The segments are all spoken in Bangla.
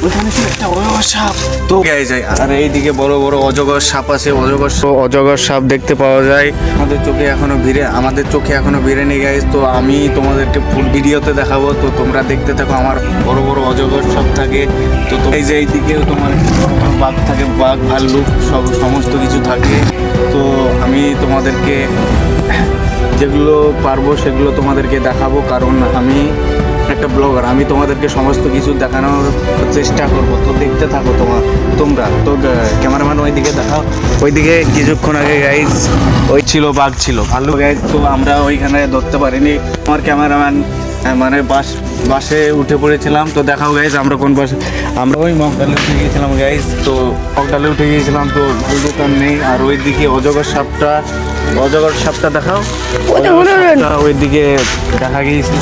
ওখানে ছিল একটা অজগর সাপ। তো যায় আর এইদিকে বড় বড় অজগর সাপ আছে। অজগর সাপ দেখতে পাওয়া যায়। আমাদের চোখে এখনো ভিড়েনি গাইজ। তো আমি তোমাদেরকে ফুল ভিডিওতে দেখাবো, তো তোমরা দেখতে থাকো। আমার বড় বড় অজগর সাপ থাকে। তো এই যে এইদিকেও তোমার বাঘ থাকে, বাঘ ভাল্লুক সমস্ত কিছু থাকে। তো আমি তোমাদেরকে যেগুলো পারবো সেগুলো তোমাদেরকে দেখাবো, কারণ আমি একটা ব্লগার। আমি তোমাদেরকে সমস্ত কিছু দেখানোর চেষ্টা করবো। তো দেখতে থাকো তোমরা। তো ক্যামেরাম্যান ওইদিকে দেখাও। ওইদিকে কিছুক্ষণ আগে গাইজ ওই ছিল বাঘ ছিল, ভালো গাইজ। তো আমরা ওইখানে ধরতে পারিনি। আমার ক্যামেরাম্যান মানে বাসে উঠে পড়েছিলাম। তো দেখাও গাইজ আমরা কোন বাসে, আমরা ওই মগডালে উঠে গিয়েছিলাম গাইজ। তো মগডালে উঠে গিয়েছিলাম। তো ভাল্লুক আর নেই। আর ওইদিকে অজগর সাপটা দেখাও। ওইদিকে দেখা গিয়েছে।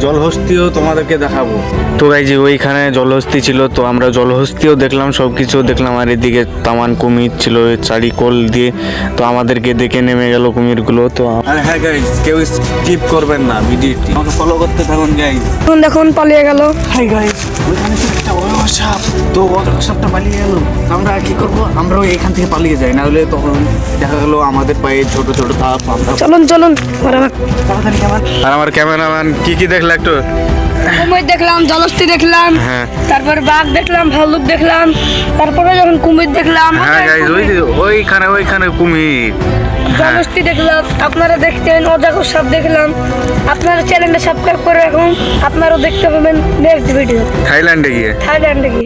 জলহস্তিও তোমাদেরকে দেখাবো। তো গাইজ ওইখানে জলহস্তি ছিল। তো আমরা জলহস্তিও দেখলাম, সব কিছু দেখলাম। আর এদিকে তামান কুমির ছিল চারিকোল দিয়ে। তো আমাদেরকে দেখে নেমে গেল কুমিরগুলো। তো হ্যাঁ গাইজ, কেউ স্কিপ করবেন না ভিডিওটি, আমাকে ফলো করতে থাকুন গাইজ। দেখুন পালিয়ে গেল। হাই গাইজ, ওইখানে ছিল একটা অজগর সাপ। তো অজগর সাপটা পালিয়ে গেল। আমরা কি করবো, আমরাও এখান থেকে পালিয়ে যাই, না হলে তখন দেখা গেলো আমাদের পায়ে ছোট ছোট ধাপ। আমরা চলুন তাড়াতাড়ি আর আমার ক্যামেরাম্যান কি দেখলে একটু কুমির দেখলাম, জলহস্তি দেখলাম, হ্যাঁ তারপর বাঘ দেখলাম, ভাল্লুক দেখলাম, তারপরে যখন কুমির দেখলাম, হ্যাঁ গাইজ ওইখানে কুমির, জলহস্তি দেখলাম। আপনারা দেখতেন অজগর সাপ দেখলাম। আপনারা চ্যানেলটা সাবস্ক্রাইব করে রাখুন, আপনারাও দেখতে পাবেন নেক্সট ভিডিও থাইল্যান্ডে গিয়ে।